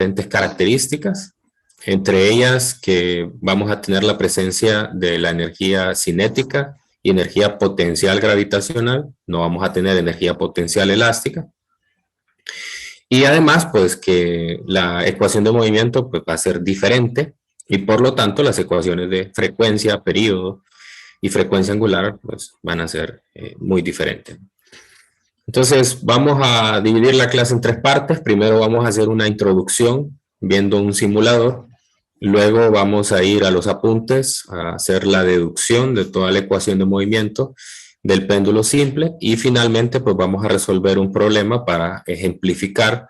diferentes características, entre ellas que vamos a tener la presencia de la energía cinética y energía potencial gravitacional, no vamos a tener energía potencial elástica. Y además, pues que la ecuación de movimiento pues, va a ser diferente y por lo tanto las ecuaciones de frecuencia, periodo y frecuencia angular pues, van a ser muy diferentes. Entonces vamos a dividir la clase en tres partes. Primero vamos a hacer una introducción viendo un simulador. Luego vamos a ir a los apuntes a hacer la deducción de toda la ecuación de movimiento del péndulo simple y finalmente pues vamos a resolver un problema para ejemplificar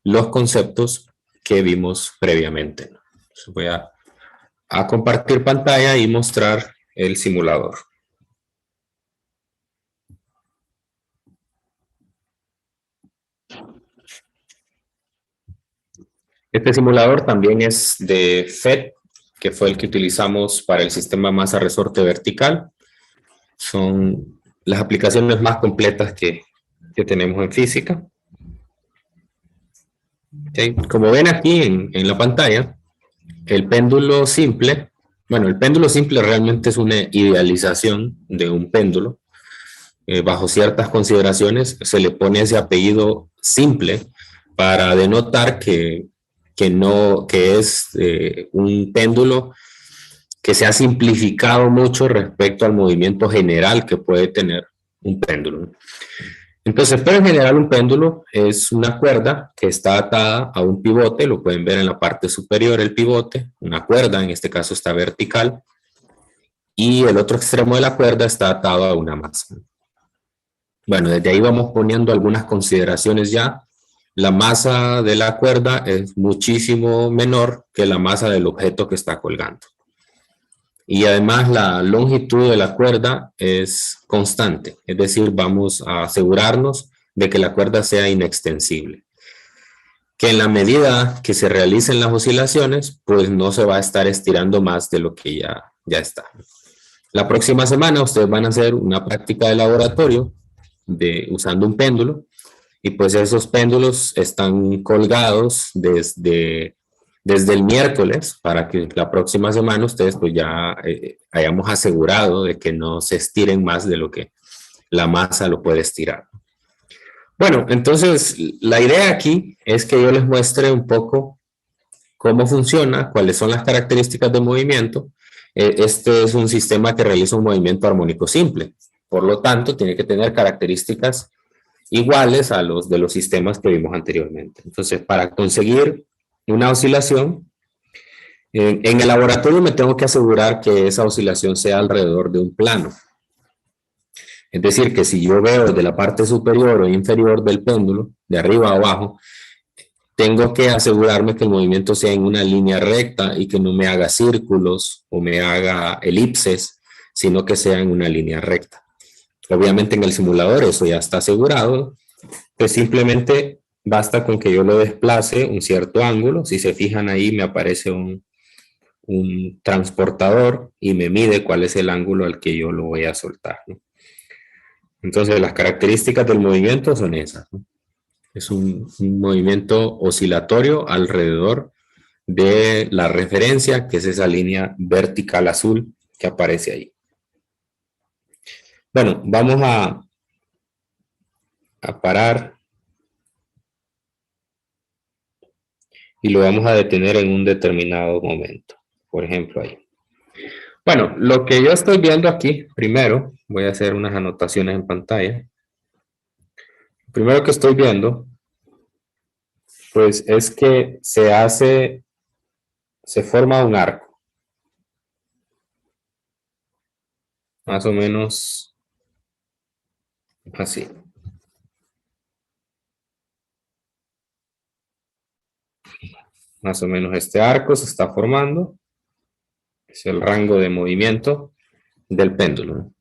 los conceptos que vimos previamente. Entonces voy a compartir pantalla y mostrar el simulador. Este simulador también es de FET, que fue el que utilizamos para el sistema masa-resorte vertical. Son las aplicaciones más completas que tenemos en física. ¿Okay? Como ven aquí en la pantalla, el péndulo simple, bueno, el péndulo simple realmente es una idealización de un péndulo. Bajo ciertas consideraciones se le pone ese apellido simple para denotar que es un péndulo que se ha simplificado mucho respecto al movimiento general que puede tener un péndulo. Entonces, pero en general un péndulo es una cuerda que está atada a un pivote, lo pueden ver en la parte superior el pivote, una cuerda, en este caso está vertical, y el otro extremo de la cuerda está atado a una masa. Bueno, desde ahí vamos poniendo algunas consideraciones ya. La masa de la cuerda es muchísimo menor que la masa del objeto que está colgando. Y además la longitud de la cuerda es constante, es decir, vamos a asegurarnos de que la cuerda sea inextensible. Que en la medida que se realicen las oscilaciones, pues no se va a estar estirando más de lo que ya está. La próxima semana ustedes van a hacer una práctica de laboratorio usando un péndulo, y pues esos péndulos están colgados desde el miércoles para que la próxima semana ustedes pues ya hayamos asegurado de que no se estiren más de lo que la masa lo puede estirar. Bueno, entonces la idea aquí es que yo les muestre un poco cómo funciona, cuáles son las características de movimiento. Este es un sistema que realiza un movimiento armónico simple, por lo tanto tiene que tener características iguales a los de los sistemas que vimos anteriormente. Entonces, para conseguir una oscilación, en el laboratorio me tengo que asegurar que esa oscilación sea alrededor de un plano. Es decir, que si yo veo desde la parte superior o inferior del péndulo, de arriba a abajo, tengo que asegurarme que el movimiento sea en una línea recta y que no me haga círculos o me haga elipses, sino que sea en una línea recta. Obviamente en el simulador eso ya está asegurado, pues simplemente basta con que yo lo desplace un cierto ángulo. Si se fijan ahí me aparece un transportador y me mide cuál es el ángulo al que yo lo voy a soltar, ¿no? Entonces las características del movimiento son esas, ¿no? Es un movimiento oscilatorio alrededor de la referencia, que es esa línea vertical azul que aparece ahí. Bueno, vamos a parar y lo vamos a detener en un determinado momento. Por ejemplo, ahí. Bueno, lo que yo estoy viendo aquí, primero, voy a hacer unas anotaciones en pantalla. Primero que estoy viendo, pues es que se forma un arco. Más o menos así. Más o menos este arco se está formando. Es el rango de movimiento del péndulo.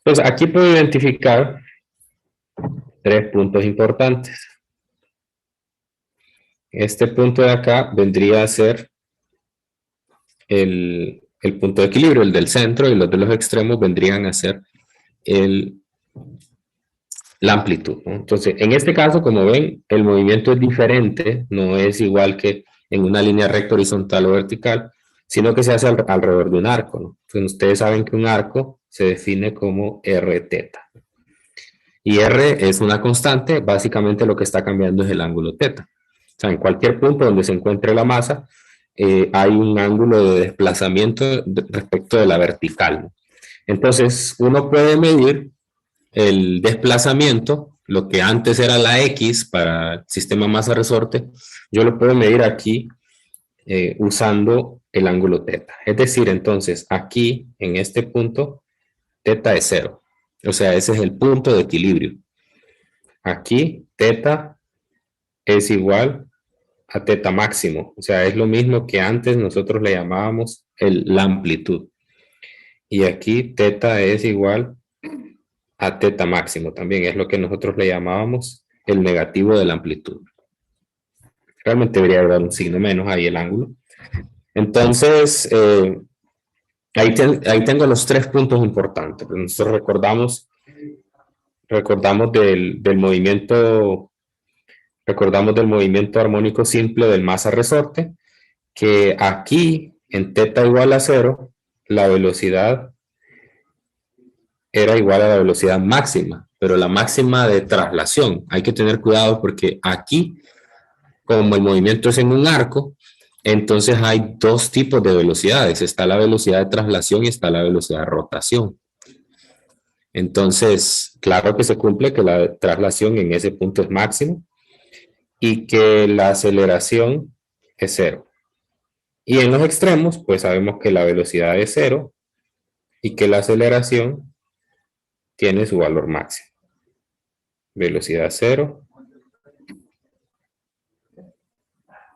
Entonces aquí puedo identificar tres puntos importantes. Este punto de acá vendría a ser el punto de equilibrio, el del centro, y los de los extremos vendrían a ser el la amplitud, ¿no? Entonces, en este caso, como ven, el movimiento es diferente, no es igual que en una línea recta, horizontal o vertical, sino que se hace alrededor de un arco, ¿no? Entonces, ustedes saben que un arco se define como r teta. Y r es una constante, básicamente lo que está cambiando es el ángulo teta. O sea, en cualquier punto donde se encuentre la masa, hay un ángulo de desplazamiento respecto de la vertical, ¿no? Entonces, uno puede medir el desplazamiento, lo que antes era la X para el sistema masa-resorte, yo lo puedo medir aquí usando el ángulo teta. Es decir, entonces, aquí, en este punto, teta es 0. O sea, ese es el punto de equilibrio. Aquí, teta es igual a teta máximo. O sea, es lo mismo que antes nosotros le llamábamos la amplitud. Y aquí, teta es igual a teta máximo también, es lo que nosotros le llamábamos el negativo de la amplitud. Realmente debería haber un signo menos ahí el ángulo. Entonces, ahí tengo los 3 puntos importantes. Nosotros recordamos del movimiento, recordamos del movimiento armónico simple del masa-resorte, que aquí, en teta igual a 0, la velocidad era igual a la velocidad máxima, pero la máxima de traslación. Hay que tener cuidado porque aquí, como el movimiento es en un arco, entonces hay 2 tipos de velocidades. Está la velocidad de traslación y está la velocidad de rotación. Entonces, claro que se cumple que la traslación en ese punto es máximo y que la aceleración es 0. Y en los extremos, pues sabemos que la velocidad es 0 y que la aceleración tiene su valor máximo. Velocidad 0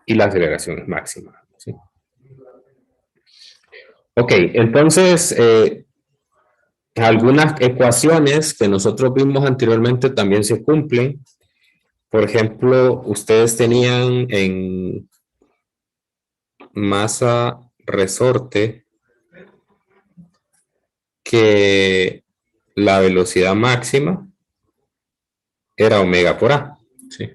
y la aceleración es máxima, ¿sí? Ok, entonces algunas ecuaciones que nosotros vimos anteriormente también se cumplen. Por ejemplo, ustedes tenían en masa resorte que la velocidad máxima era omega por A, ¿sí?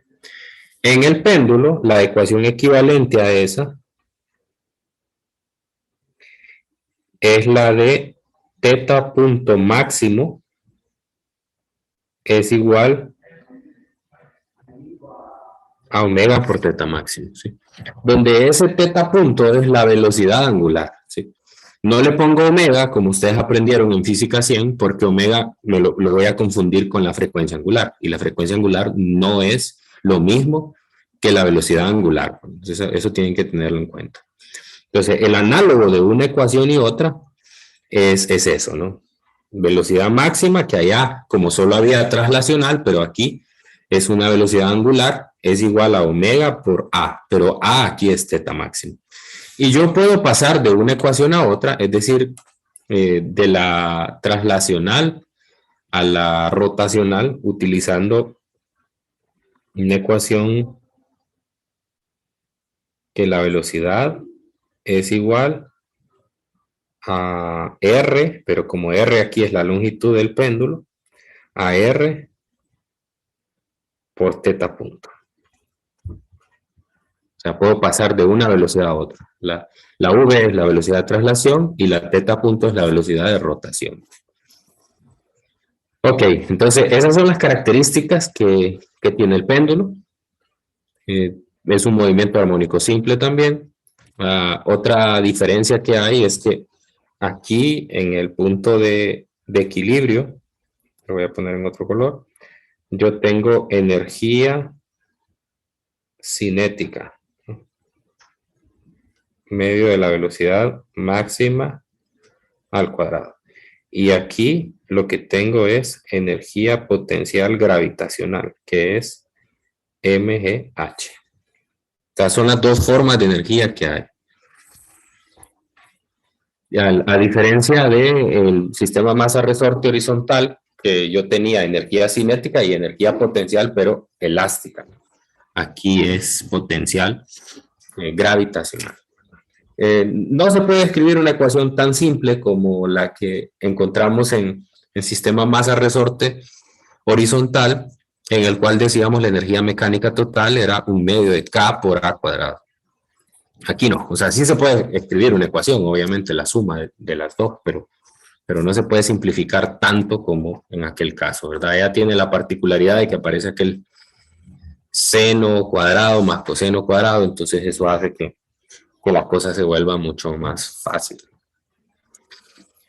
En el péndulo, la ecuación equivalente a esa es la de teta punto máximo es igual a omega por teta máximo, ¿sí? Donde ese teta punto es la velocidad angular, ¿sí? No le pongo omega, como ustedes aprendieron en física 100, porque omega lo voy a confundir con la frecuencia angular, y la frecuencia angular no es lo mismo que la velocidad angular. Entonces, eso tienen que tenerlo en cuenta. Entonces, el análogo de una ecuación y otra es eso, ¿no? Velocidad máxima, que allá, como solo había traslacional, pero aquí es una velocidad angular, es igual a omega por A, pero A aquí es teta máximo. Y yo puedo pasar de una ecuación a otra, es decir, de la traslacional a la rotacional, utilizando una ecuación que la velocidad es igual a R, pero como R aquí es la longitud del péndulo, a R por teta punto. O sea, puedo pasar de una velocidad a otra. La V es la velocidad de traslación y la teta punto es la velocidad de rotación. Ok, entonces esas son las características que tiene el péndulo. Es un movimiento armónico simple también. Otra diferencia que hay es que aquí en el punto de equilibrio, lo voy a poner en otro color, yo tengo energía cinética, ¿no? Medio de la velocidad máxima al cuadrado. Y aquí lo que tengo es energía potencial gravitacional, que es mgh. Estas son las 2 formas de energía que hay. A diferencia del sistema masa-resorte horizontal, que yo tenía energía cinética y energía potencial, pero elástica. Aquí es potencial gravitacional. No se puede escribir una ecuación tan simple como la que encontramos en el sistema masa-resorte horizontal, en el cual decíamos la energía mecánica total era 1/2 de K por A cuadrado. Aquí no, o sea, sí se puede escribir una ecuación, obviamente la suma de las dos, pero no se puede simplificar tanto como en aquel caso, ¿verdad? Ya tiene la particularidad de que aparece aquel seno cuadrado más coseno cuadrado, entonces eso hace que la cosa se vuelva mucho más fácil.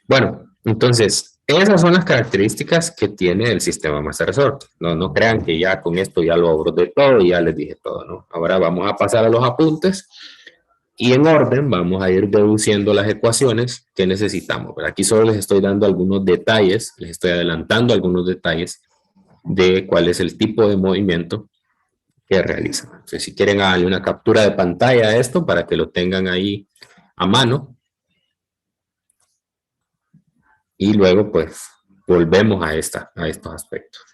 Bueno, entonces, esas son las características que tiene el sistema Master Resort. No crean que ya con esto ya lo abordé todo y ya les dije todo, ¿no? Ahora vamos a pasar a los apuntes y en orden vamos a ir deduciendo las ecuaciones que necesitamos. Pero aquí solo les estoy dando algunos detalles, les estoy adelantando algunos detalles de cuál es el tipo de movimiento que realizan. Entonces, si quieren, darle una captura de pantalla a esto para que lo tengan ahí a mano. Y luego, pues, volvemos a estos aspectos.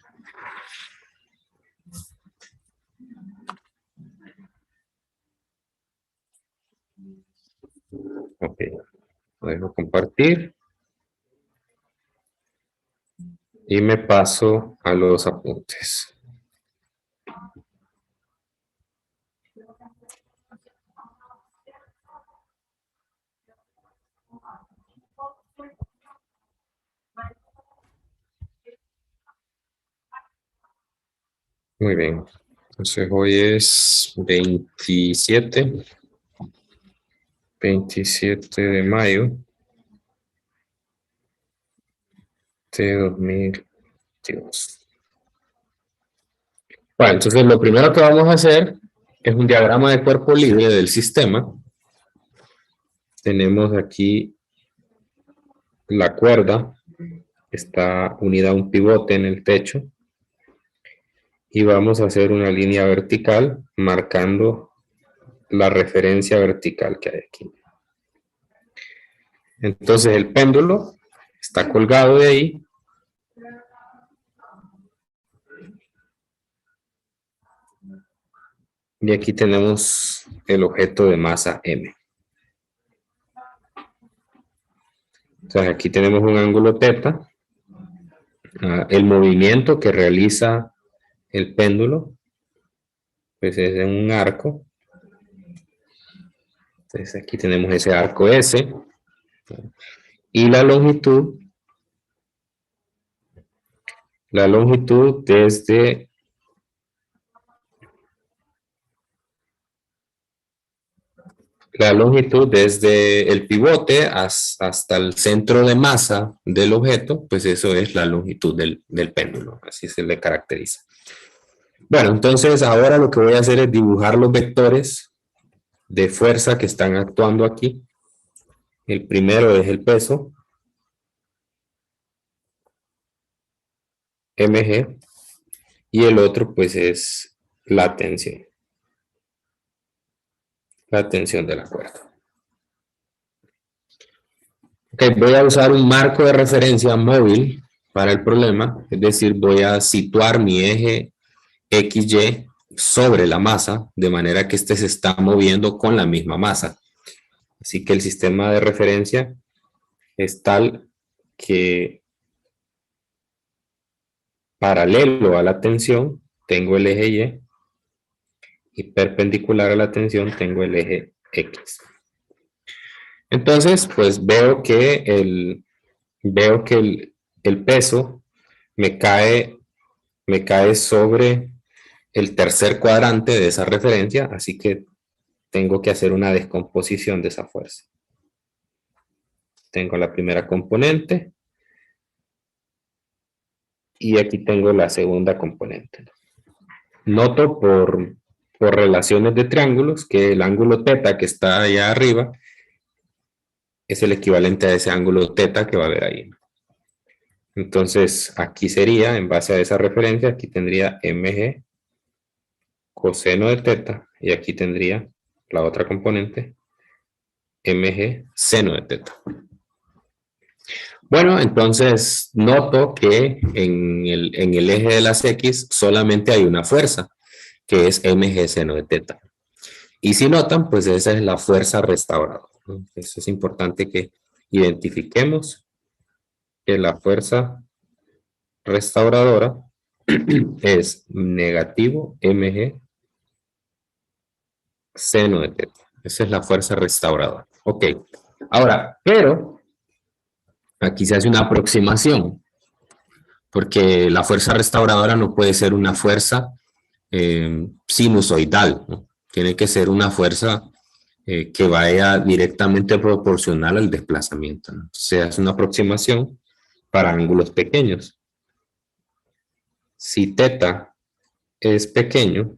Ok, dejo compartir. Y me paso a los apuntes. Muy bien. Entonces hoy es 27 de mayo de 2022. Bueno, entonces lo primero que vamos a hacer es un diagrama de cuerpo libre del sistema. Tenemos aquí la cuerda, está unida a un pivote en el techo. Y vamos a hacer una línea vertical marcando la referencia vertical que hay aquí. Entonces el péndulo está colgado de ahí. Y aquí tenemos el objeto de masa M. Entonces aquí tenemos un ángulo θ. El movimiento que realiza el péndulo pues es en un arco. Entonces aquí tenemos ese arco S. Y la longitud desde el pivote hasta el centro de masa del objeto, pues eso es la longitud del péndulo, así se le caracteriza. Bueno, entonces ahora lo que voy a hacer es dibujar los vectores de fuerza que están actuando aquí. El primero es el peso, mg, y el otro pues es la tensión de la cuerda. Ok, voy a usar un marco de referencia móvil para el problema, es decir, voy a situar mi eje XY sobre la masa, de manera que este se está moviendo con la misma masa. Así que el sistema de referencia es tal que paralelo a la tensión tengo el eje Y y perpendicular a la tensión tengo el eje X. Entonces, pues veo que el peso me cae sobre el tercer cuadrante de esa referencia, así que tengo que hacer una descomposición de esa fuerza. Tengo la primera componente y aquí tengo la segunda componente. Noto por relaciones de triángulos que el ángulo θ que está allá arriba es el equivalente a ese ángulo θ que va a haber ahí. Entonces aquí sería, en base a esa referencia, aquí tendría mg coseno de θ y aquí tendría la otra componente mg seno de θ. Bueno, entonces noto que en el eje de las X solamente hay una fuerza, que es mg seno de θ. Y si notan, pues esa es la fuerza restauradora. Eso es importante que identifiquemos que la fuerza restauradora es negativo mg seno de teta. Esa es la fuerza restauradora. Ok. Ahora, pero aquí se hace una aproximación, porque la fuerza restauradora no puede ser una fuerza sinusoidal, ¿no? Tiene que ser una fuerza que vaya directamente proporcional al desplazamiento, ¿no? Entonces, es una aproximación para ángulos pequeños. Si teta es pequeño,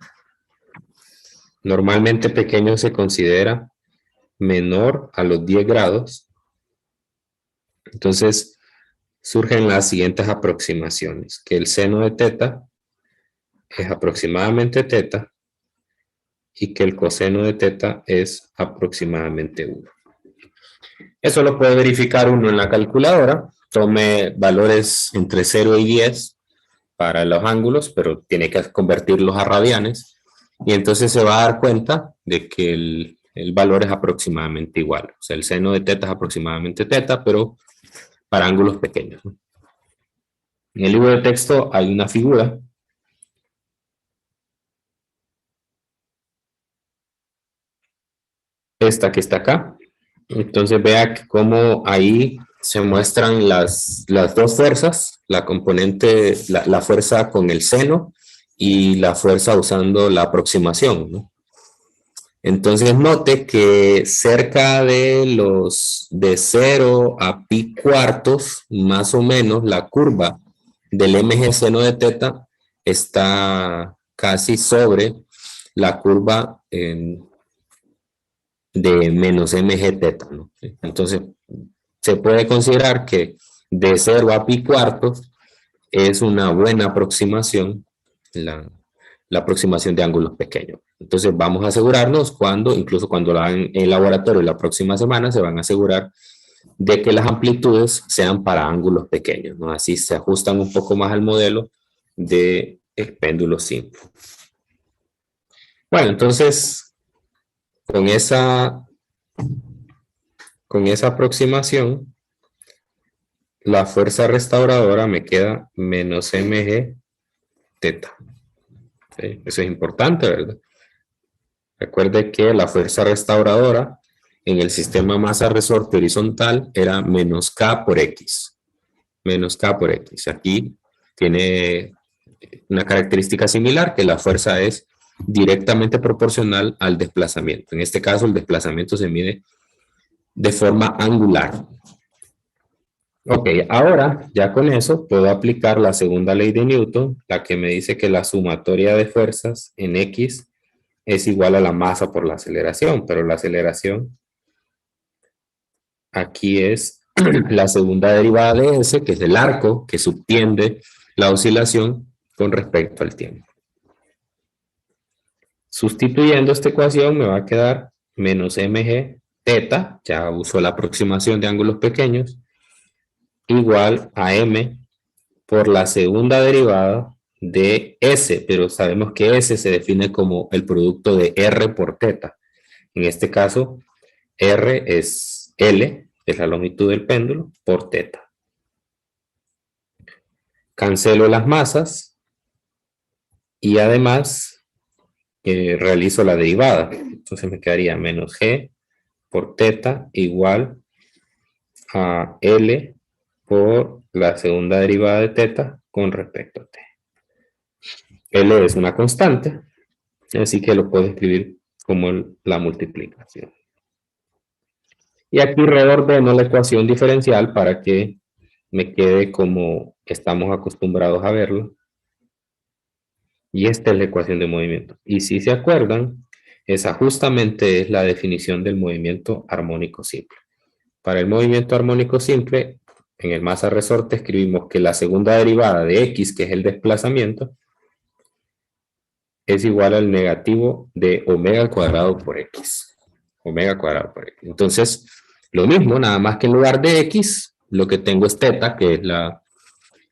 normalmente pequeño se considera menor a los 10 grados. Entonces, surgen las siguientes aproximaciones, que el seno de teta es aproximadamente teta y que el coseno de teta es aproximadamente 1. Eso lo puede verificar uno en la calculadora. Tome valores entre 0 y 10 para los ángulos, pero tiene que convertirlos a radianes. Y entonces se va a dar cuenta de que el valor es aproximadamente igual. O sea, el seno de teta es aproximadamente teta, pero para ángulos pequeños. En el libro de texto hay una figura. Esta que está acá. Entonces vea cómo ahí se muestran las dos fuerzas, la componente, la fuerza con el seno y la fuerza usando la aproximación, ¿no? Entonces note que cerca de 0 a pi cuartos, más o menos, la curva del mg seno de teta está casi sobre la curva de menos mg teta, ¿no? Entonces, se puede considerar que de 0 a pi cuartos es una buena aproximación, la aproximación de ángulos pequeños. Entonces, vamos a asegurarnos incluso cuando la hagan en el laboratorio la próxima semana, se van a asegurar de que las amplitudes sean para ángulos pequeños, ¿no? Así se ajustan un poco más al modelo de péndulo simple. Bueno, entonces, con esa aproximación, la fuerza restauradora me queda menos mg teta. ¿Sí? Eso es importante, ¿verdad? Recuerde que la fuerza restauradora en el sistema masa-resorte horizontal era menos K por X. Menos K por X. Aquí tiene una característica similar, que la fuerza es directamente proporcional al desplazamiento. En este caso, el desplazamiento se mide de forma angular. Ok, ahora ya con eso puedo aplicar la segunda ley de Newton, la que me dice que la sumatoria de fuerzas en X es igual a la masa por la aceleración, pero la aceleración aquí es la segunda derivada de S, que es el arco que subtiende la oscilación con respecto al tiempo. Sustituyendo esta ecuación me va a quedar menos mg teta, ya uso la aproximación de ángulos pequeños, igual a m por la segunda derivada de S, pero sabemos que S se define como el producto de R por teta. En este caso, R es L, es la longitud del péndulo, por teta. Cancelo las masas y además realizo la derivada. Entonces me quedaría menos G por teta igual a L por la segunda derivada de teta con respecto a t. L es una constante, así que lo puedo escribir como la multiplicación. Y aquí reordeno la ecuación diferencial para que me quede como estamos acostumbrados a verlo. Y esta es la ecuación de movimiento. Y si se acuerdan, esa justamente es la definición del movimiento armónico simple. Para el movimiento armónico simple, en el masa-resorte escribimos que la segunda derivada de x, que es el desplazamiento, es igual al negativo de omega al cuadrado por x. Omega al cuadrado por x. Entonces, lo mismo, nada más que en lugar de x, lo que tengo es teta, que es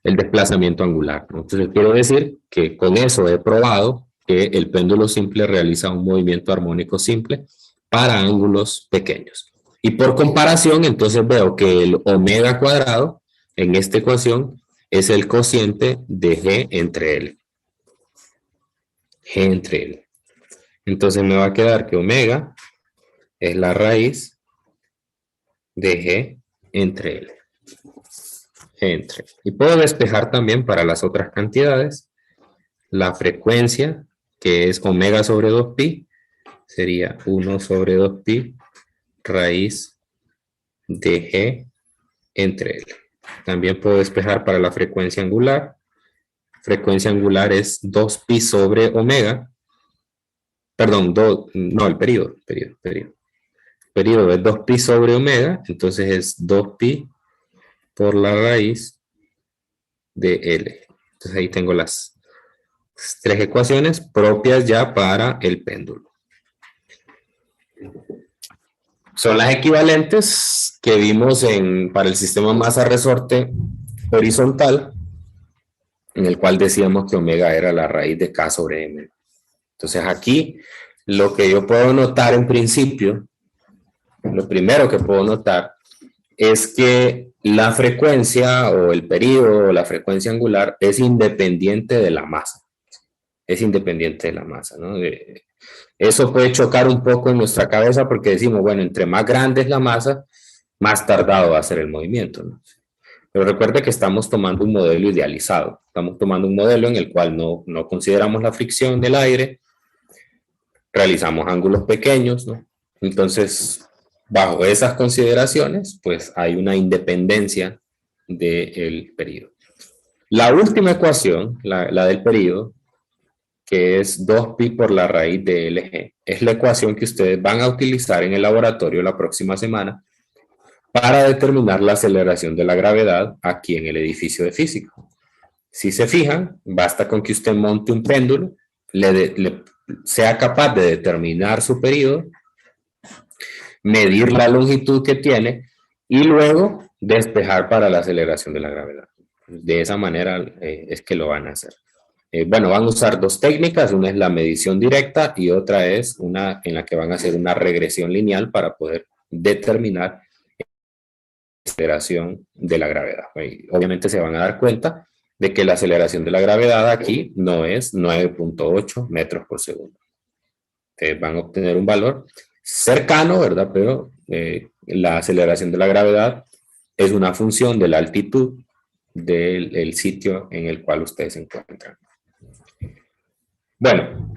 el desplazamiento angular. Entonces, quiero decir que con eso he probado que el péndulo simple realiza un movimiento armónico simple para ángulos pequeños. Y por comparación, entonces veo que el omega cuadrado en esta ecuación es el cociente de G entre L. G entre L. Entonces me va a quedar que omega es la raíz de G entre L. G entre L. Y puedo despejar también para las otras cantidades. La frecuencia, que es omega sobre 2pi, sería 1 sobre 2pi raíz de G entre L. También puedo despejar para la frecuencia angular. Frecuencia angular es 2pi sobre omega. Perdón, no, el periodo es 2pi sobre omega, entonces es 2pi por la raíz de L. Entonces ahí tengo las tres ecuaciones propias ya para el péndulo. Son las equivalentes que vimos para el sistema masa-resorte horizontal, en el cual decíamos que omega era la raíz de K sobre M. Entonces aquí lo que yo puedo notar en principio, lo primero que puedo notar es que la frecuencia o el periodo o la frecuencia angular es independiente de la masa. Es independiente de la masa, ¿no? Eso puede chocar un poco en nuestra cabeza porque decimos, bueno, entre más grande es la masa, más tardado va a ser el movimiento, ¿no? Pero recuerde que estamos tomando un modelo idealizado. Estamos tomando un modelo en el cual no consideramos la fricción del aire, realizamos ángulos pequeños, ¿no? Entonces, bajo esas consideraciones, pues hay una independencia del periodo. La última ecuación, la del periodo, que es 2pi por la raíz de LG, es la ecuación que ustedes van a utilizar en el laboratorio la próxima semana para determinar la aceleración de la gravedad aquí en el edificio de física. Si se fijan, basta con que usted monte un péndulo, sea capaz de determinar su periodo, medir la longitud que tiene y luego despejar para la aceleración de la gravedad. De esa manera es que lo van a hacer. Bueno, van a usar dos técnicas, una es la medición directa y otra es una en la que van a hacer una regresión lineal para poder determinar la aceleración de la gravedad. Obviamente se van a dar cuenta de que la aceleración de la gravedad aquí no es 9.8 metros por segundo. Ustedes van a obtener un valor cercano, ¿verdad? Pero la aceleración de la gravedad es una función de la altitud del sitio en el cual ustedes se encuentran. Bueno,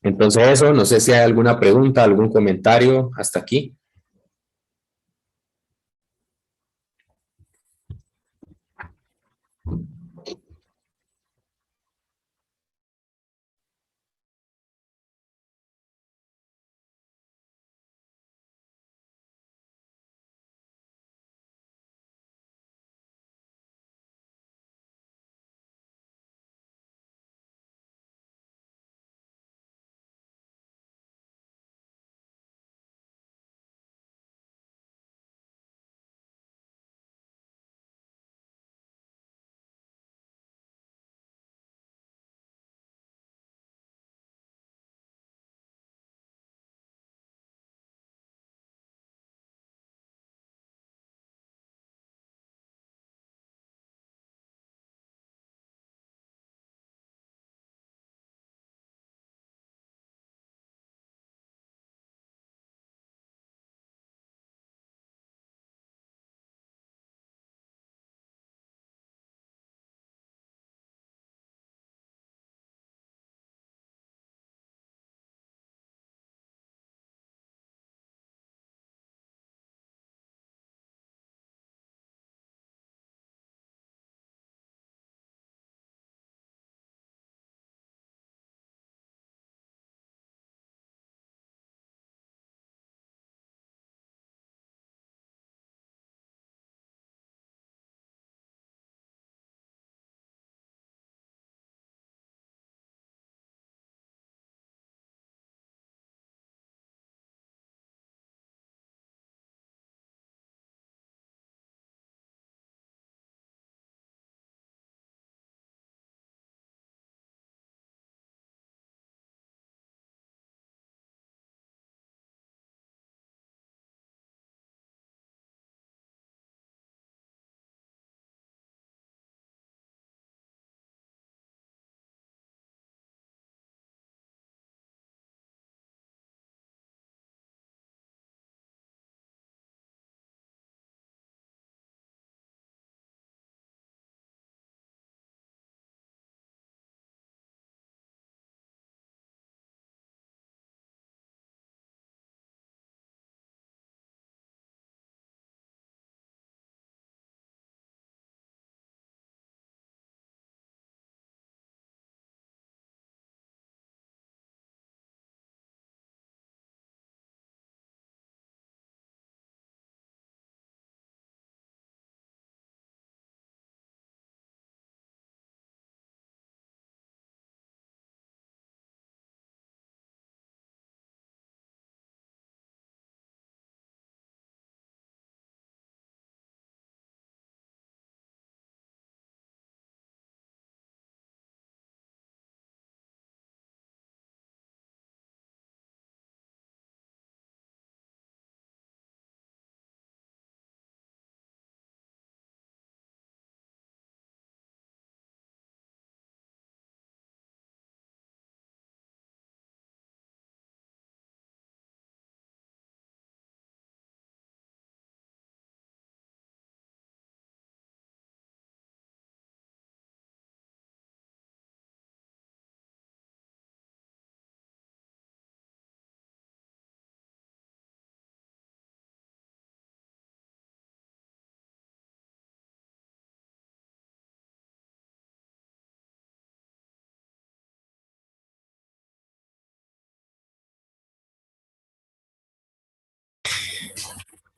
entonces eso, no sé si hay alguna pregunta, algún comentario hasta aquí.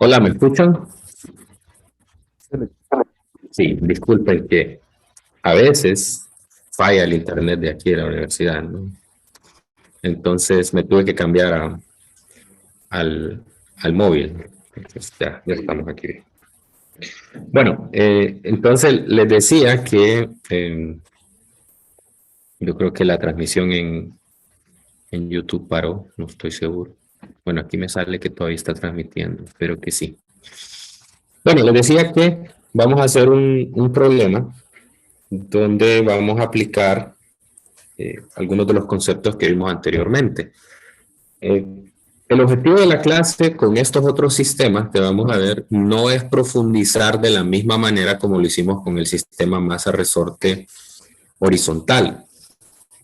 Hola, ¿me escuchan? Sí, disculpen que a veces falla el internet de aquí de la universidad, ¿no? Entonces me tuve que cambiar al móvil. Entonces, ya estamos aquí. Bueno, entonces les decía que yo creo que la transmisión en YouTube paró, no estoy seguro. Bueno, aquí me sale que todavía está transmitiendo, pero que sí. Bueno, les decía que vamos a hacer un problema donde vamos a aplicar algunos de los conceptos que vimos anteriormente. Eh, el objetivo de la clase con estos otros sistemas que vamos a ver no es profundizar de la misma manera como lo hicimos con el sistema masa resorte horizontal,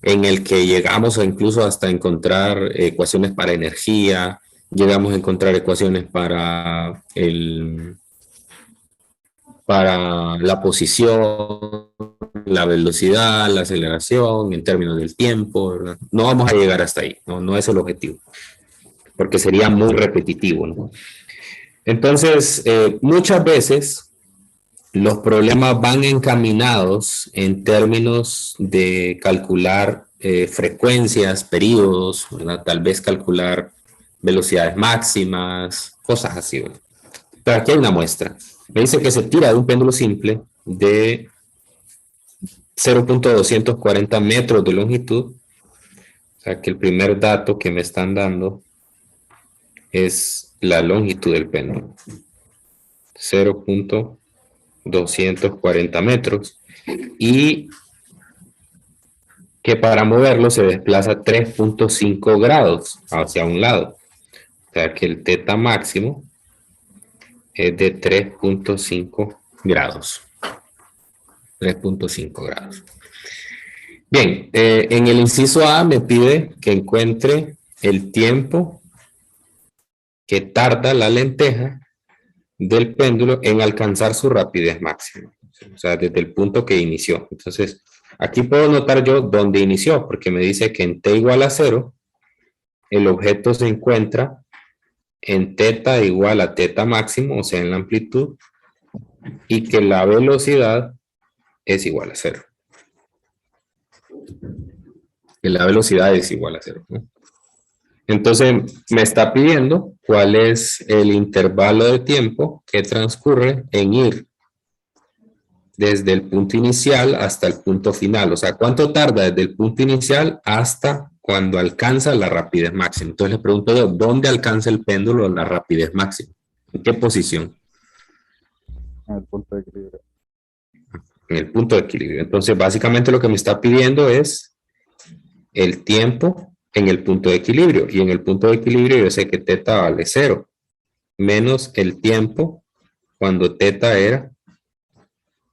en el que llegamos a incluso hasta encontrar ecuaciones para energía, llegamos a encontrar ecuaciones para la posición, la velocidad, la aceleración, en términos del tiempo, ¿verdad? No vamos a llegar hasta ahí, no es el objetivo, porque sería muy repetitivo, ¿no? Entonces, muchas veces los problemas van encaminados en términos de calcular frecuencias, periodos, ¿verdad? Tal vez calcular velocidades máximas, cosas así, ¿verdad? Pero aquí hay una muestra. Me dice que se tira de un péndulo simple de 0.240 metros de longitud. O sea que el primer dato que me están dando es la longitud del péndulo. 0.240 metros. Y que para moverlo se desplaza 3.5 grados hacia un lado. O sea que el teta máximo es de 3.5 grados. 3.5 grados. Bien, en el inciso A me pide que encuentre el tiempo que tarda la lenteja del péndulo en alcanzar su rapidez máxima. O sea, desde el punto que inició. Entonces, aquí puedo notar yo dónde inició, porque me dice que en t igual a 0, el objeto se encuentra en teta igual a teta máximo, o sea, en la amplitud, y que la velocidad es igual a 0. Que la velocidad es igual a 0, ¿no? Entonces me está pidiendo cuál es el intervalo de tiempo que transcurre en ir desde el punto inicial hasta el punto final. O sea, ¿cuánto tarda desde el punto inicial hasta cuando alcanza la rapidez máxima? Entonces le pregunto yo, ¿dónde alcanza el péndulo la rapidez máxima? ¿En qué posición? En el punto de equilibrio. En el punto de equilibrio. Entonces, básicamente lo que me está pidiendo es el tiempo en el punto de equilibrio. Y en el punto de equilibrio yo sé que teta vale 0, menos el tiempo cuando teta era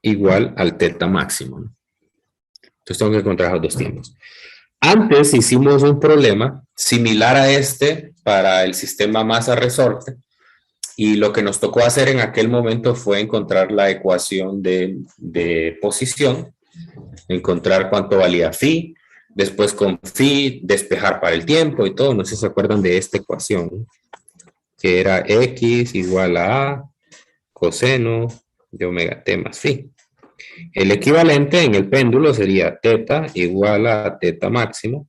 igual al teta máximo, ¿no? Entonces tengo que encontrar los dos tiempos. Antes hicimos un problema similar a este para el sistema masa resorte, y lo que nos tocó hacer en aquel momento fue encontrar la ecuación de posición, encontrar cuánto valía phi, después con phi despejar para el tiempo y todo. No sé si se acuerdan de esta ecuación, ¿no? Que era x igual a coseno de omega t más phi. El equivalente en el péndulo sería teta igual a teta máximo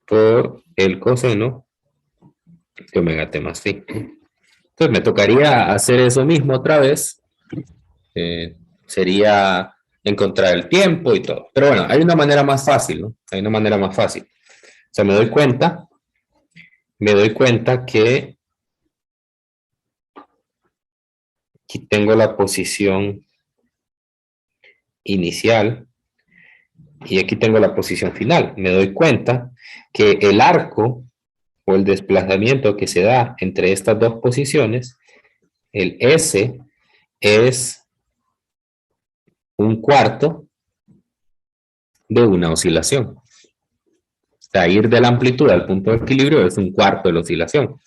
por el coseno de omega t más phi. Entonces me tocaría hacer eso mismo otra vez. Sería encontrar el tiempo y todo. Pero bueno, hay una manera más fácil, ¿no? Hay una manera más fácil. O sea, me doy cuenta que aquí tengo la posición inicial y aquí tengo la posición final. Me doy cuenta que el arco o el desplazamiento que se da entre estas dos posiciones, el S es un cuarto de una oscilación. O sea, ir de la amplitud al punto de equilibrio es un cuarto de la oscilación.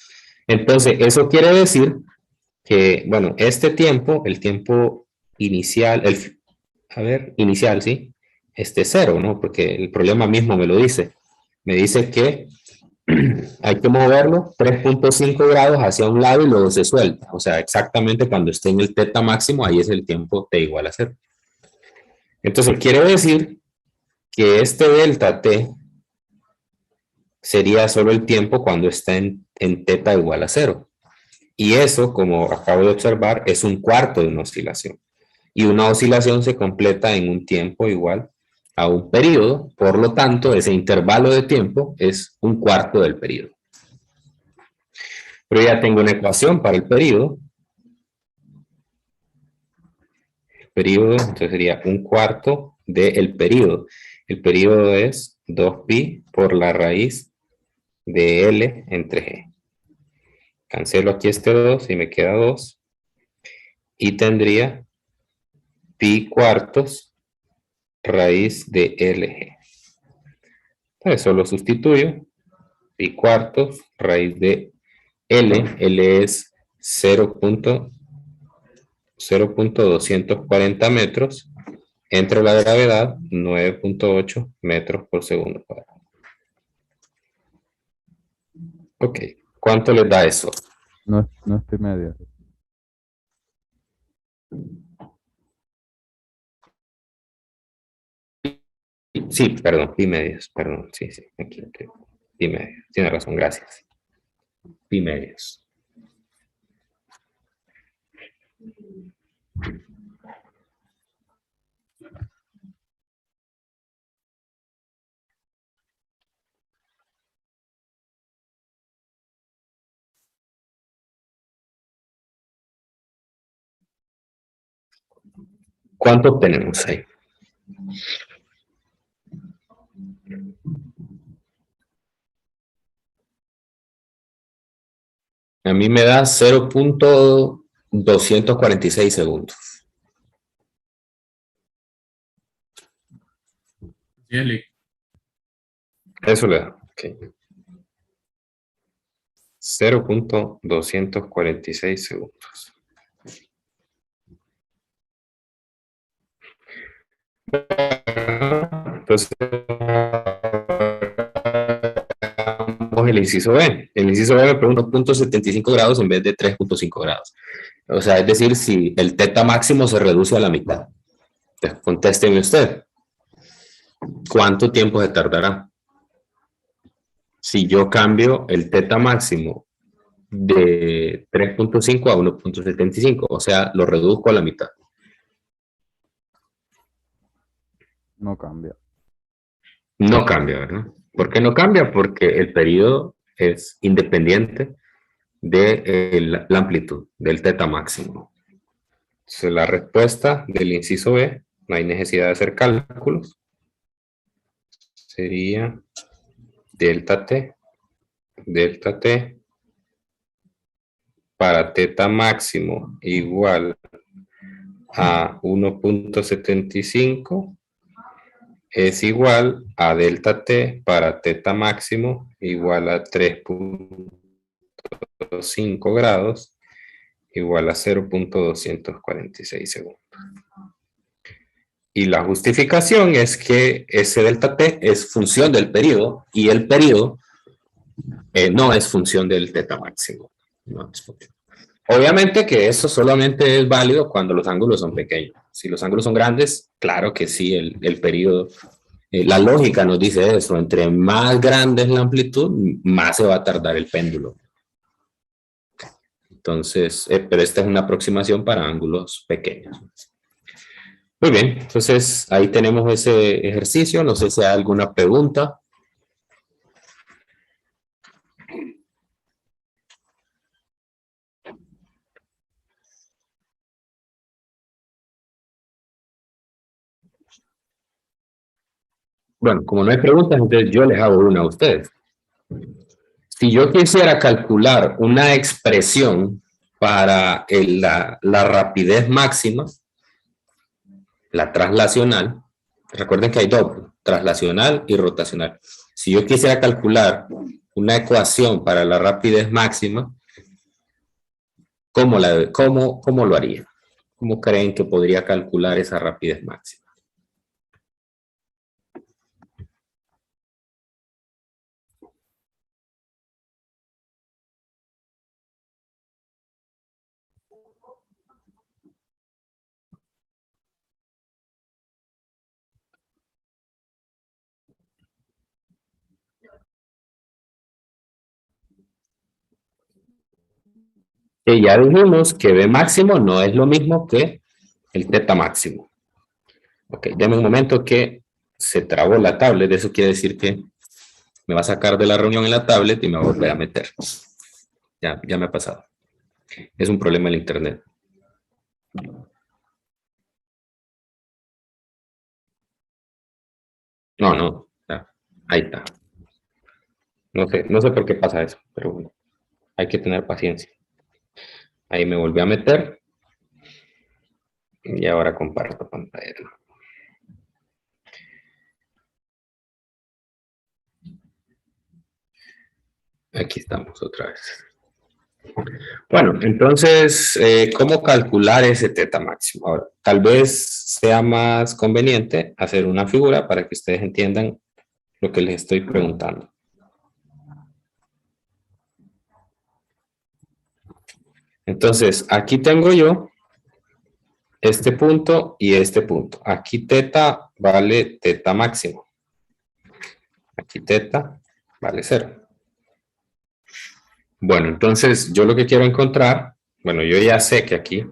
Entonces, eso quiere decir que, bueno, este tiempo, el tiempo inicial, inicial, ¿sí? Este es 0, ¿no? Porque el problema mismo me lo dice. Me dice que hay que moverlo 3.5 grados hacia un lado y luego se suelta. O sea, exactamente cuando esté en el teta máximo, ahí es el tiempo t igual a 0. Entonces, quiere decir que este delta t sería solo el tiempo cuando está en teta igual a 0. Y eso, como acabo de observar, es un cuarto de una oscilación. Y una oscilación se completa en un tiempo igual a un periodo. Por lo tanto, ese intervalo de tiempo es un cuarto del periodo. Pero ya tengo una ecuación para el periodo. Periodo, entonces sería un cuarto del periodo. El periodo es 2pi por la raíz de L entre G. Cancelo aquí este 2 y me queda 2. Y tendría pi cuartos raíz de LG. Entonces solo sustituyo. Pi cuartos raíz de L. L es 0.240 metros. Entre la gravedad, 9.8 metros por segundo cuadrado. Ok. ¿Cuánto les da eso? No, no es pi medio. Sí, perdón, pi medios. Perdón, sí, aquí. Pi medios. Tiene razón, gracias. Pi medios. ¿Cuánto obtenemos ahí? A mí me da 0.246 segundos. Eso le da. Okay. 0.246 segundos. Entonces, el inciso B. El inciso B me pregunta 0.75 grados en vez de 3.5 grados. O sea, es decir, si el teta máximo se reduce a la mitad. Entonces, contésteme usted. ¿Cuánto tiempo se tardará? Si yo cambio el teta máximo de 3.5 a 1.75, o sea, lo reduzco a la mitad. No cambia. No cambia, ¿verdad? ¿Por qué no cambia? Porque el periodo es independiente de la amplitud, del teta máximo. Entonces, la respuesta del inciso B, no hay necesidad de hacer cálculos, sería delta t para teta máximo igual a 1.75 es igual a delta t para teta máximo igual a 3.5 grados igual a 0.246 segundos. Y la justificación es que ese delta t es función del periodo y el periodo no es función del teta máximo. No es función. Obviamente que eso solamente es válido cuando los ángulos son pequeños. Si los ángulos son grandes, claro que sí, el periodo, la lógica nos dice eso, entre más grande es la amplitud, más se va a tardar el péndulo. Entonces, pero esta es una aproximación para ángulos pequeños. Muy bien, entonces ahí tenemos ese ejercicio, no sé si hay alguna pregunta. Bueno, como no hay preguntas, entonces yo les hago una a ustedes. Si yo quisiera calcular una expresión para la rapidez máxima, la traslacional, recuerden que hay dos, traslacional y rotacional. Si yo quisiera calcular una ecuación para la rapidez máxima, ¿cómo lo haría? ¿Cómo creen que podría calcular esa rapidez máxima? Y ya dijimos que B máximo no es lo mismo que el teta máximo. Ok, déme un momento que se trabó la tablet. Eso quiere decir que me va a sacar de la reunión en la tablet y me va a volver a meter. Ya me ha pasado. Es un problema el internet. No, ya, ahí está. No sé por qué pasa eso, pero bueno, hay que tener paciencia. Ahí me volví a meter y ahora comparto pantalla. Aquí estamos otra vez. Bueno, entonces, ¿cómo calcular ese teta máximo? Ahora, tal vez sea más conveniente hacer una figura para que ustedes entiendan lo que les estoy preguntando. Entonces, aquí tengo yo este punto y este punto. Aquí teta vale teta máximo. Aquí teta vale 0. Bueno, entonces yo lo que quiero encontrar, bueno, yo ya sé que aquí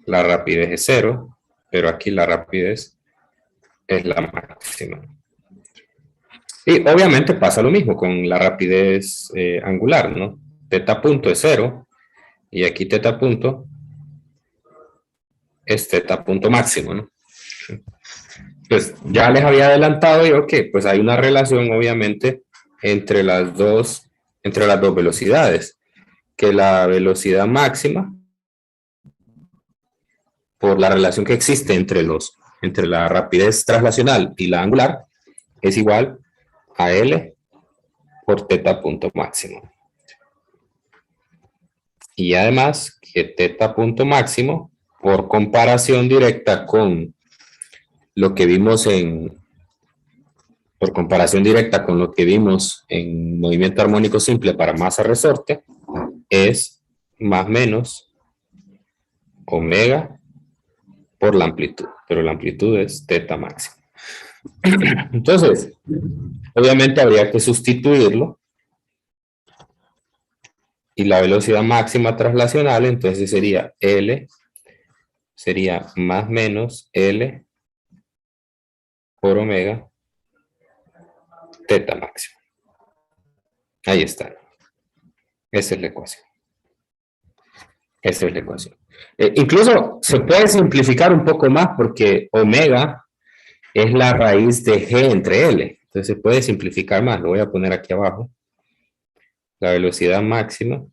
la rapidez es 0, pero aquí la rapidez es la máxima. Y obviamente pasa lo mismo con la rapidez angular, ¿no? Teta punto es 0 y aquí teta punto es teta punto máximo, ¿no? Pues ya les había adelantado yo que pues hay una relación obviamente entre las dos velocidades, que la velocidad máxima por la relación que existe entre la rapidez traslacional y la angular es igual a L por teta punto máximo. Y además que teta punto máximo, por comparación directa con lo que vimos en movimiento armónico simple para masa resorte, es más menos omega por la amplitud, pero la amplitud es teta máxima. Entonces, obviamente habría que sustituirlo y la velocidad máxima traslacional entonces sería L, sería más menos L por omega teta máxima. Ahí está. Esa es la ecuación. Esa es la ecuación. Incluso se puede simplificar un poco más porque omega es la raíz de G entre L. Entonces se puede simplificar más. Lo voy a poner aquí abajo. La velocidad máxima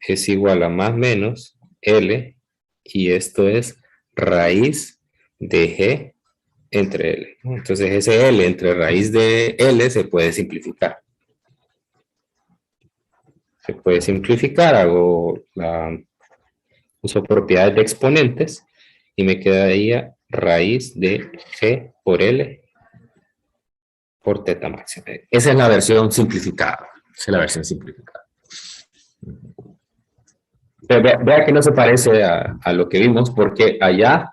es igual a más menos L y esto es raíz de G entre L. Entonces ese L entre raíz de L se puede simplificar. Se puede simplificar, uso propiedades de exponentes y me quedaría raíz de G por L por teta máxima. Esa es la versión simplificada. Esa es la versión simplificada. Vea que no se parece a lo que vimos porque allá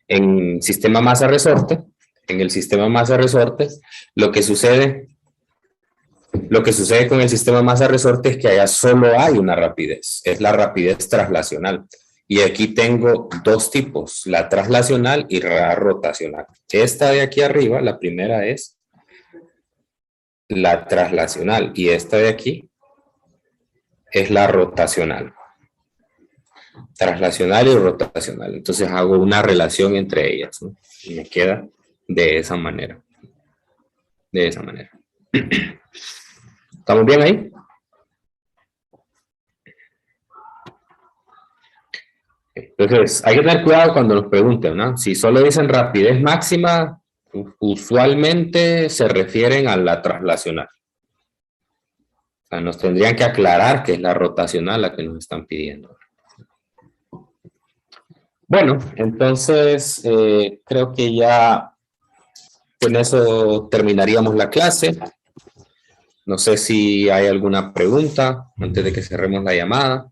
en sistema masa-resorte, en el sistema masa-resorte, lo que sucede con el sistema masa-resorte es que allá solo hay una rapidez, es la rapidez traslacional. Y aquí tengo dos tipos, la traslacional y la rotacional. Esta de aquí arriba, la primera es la traslacional y esta de aquí es la rotacional. Traslacional y rotacional. Entonces hago una relación entre ellas, ¿no? Y me queda de esa manera. De esa manera. ¿Estamos bien ahí? Entonces, hay que tener cuidado cuando nos pregunten, ¿no? Si solo dicen rapidez máxima, usualmente se refieren a la traslacional. O sea, nos tendrían que aclarar que es la rotacional la que nos están pidiendo. Bueno, entonces creo que ya con eso terminaríamos la clase. No sé si hay alguna pregunta antes de que cerremos la llamada.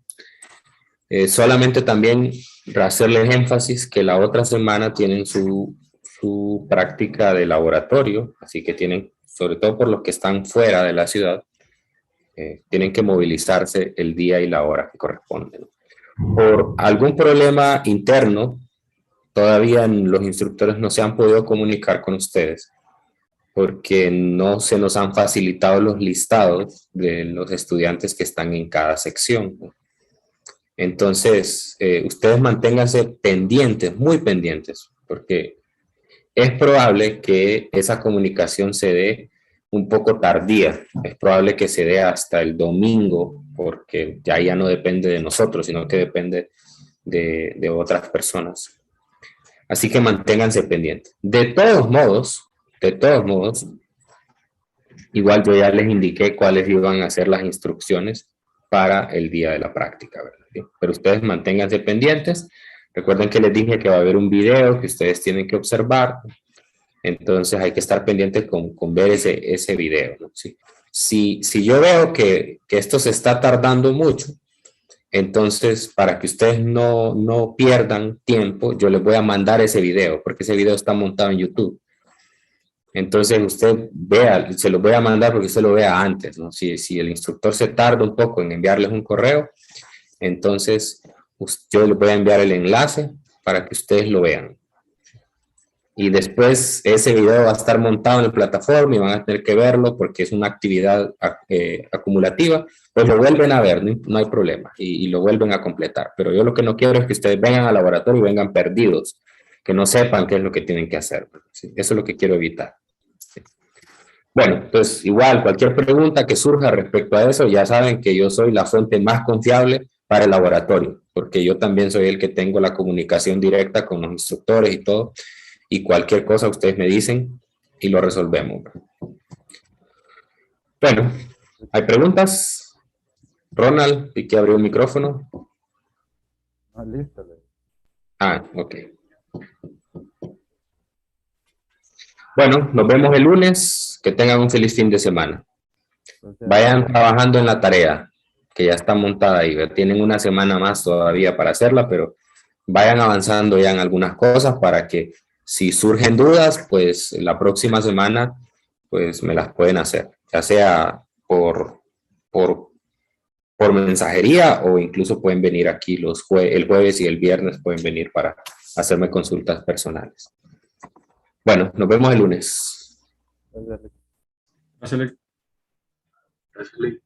Solamente también hacerles énfasis que la otra semana tienen su práctica de laboratorio, así que tienen, sobre todo por los que están fuera de la ciudad, tienen que movilizarse el día y la hora que corresponden. Por algún problema interno, todavía los instructores no se han podido comunicar con ustedes porque no se nos han facilitado los listados de los estudiantes que están en cada sección. Entonces, ustedes manténganse pendientes, muy pendientes, porque es probable que esa comunicación se dé un poco tardía. Es probable que se dé hasta el domingo, porque ya no depende de nosotros, sino que depende de otras personas. Así que manténganse pendientes. De todos modos, igual yo ya les indiqué cuáles iban a ser las instrucciones para el día de la práctica, ¿verdad? Pero ustedes manténganse pendientes. Recuerden que les dije que va a haber un video que ustedes tienen que observar. Entonces hay que estar pendientes con ver ese video, ¿no? ¿Sí? Si yo veo que esto se está tardando mucho, entonces para que ustedes no pierdan tiempo, yo les voy a mandar ese video, porque ese video está montado en YouTube. Entonces usted vea, se lo voy a mandar porque usted lo vea antes, ¿no? Si el instructor se tarda un poco en enviarles un correo, entonces yo les voy a enviar el enlace para que ustedes lo vean. Y después ese video va a estar montado en la plataforma y van a tener que verlo porque es una actividad acumulativa. Pues lo vuelven a ver, no hay problema, y lo vuelven a completar. Pero yo lo que no quiero es que ustedes vengan al laboratorio y vengan perdidos, que no sepan qué es lo que tienen que hacer. ¿Sí? Eso es lo que quiero evitar. ¿Sí? Bueno, pues igual, cualquier pregunta que surja respecto a eso, ya saben que yo soy la fuente más confiable para el laboratorio, porque yo también soy el que tengo la comunicación directa con los instructores y todo. Y cualquier cosa ustedes me dicen y lo resolvemos. Bueno, ¿hay preguntas? Ronald, ¿y que abrió el micrófono? Ah, listo. Ok. Bueno, nos vemos el lunes. Que tengan un feliz fin de semana. Vayan trabajando en la tarea, que ya está montada ahí. Tienen una semana más todavía para hacerla, pero vayan avanzando ya en algunas cosas para que si surgen dudas, pues la próxima semana pues me las pueden hacer, ya sea por mensajería o incluso pueden venir aquí el jueves y el viernes pueden venir para hacerme consultas personales. Bueno, nos vemos el lunes. Gracias. Gracias.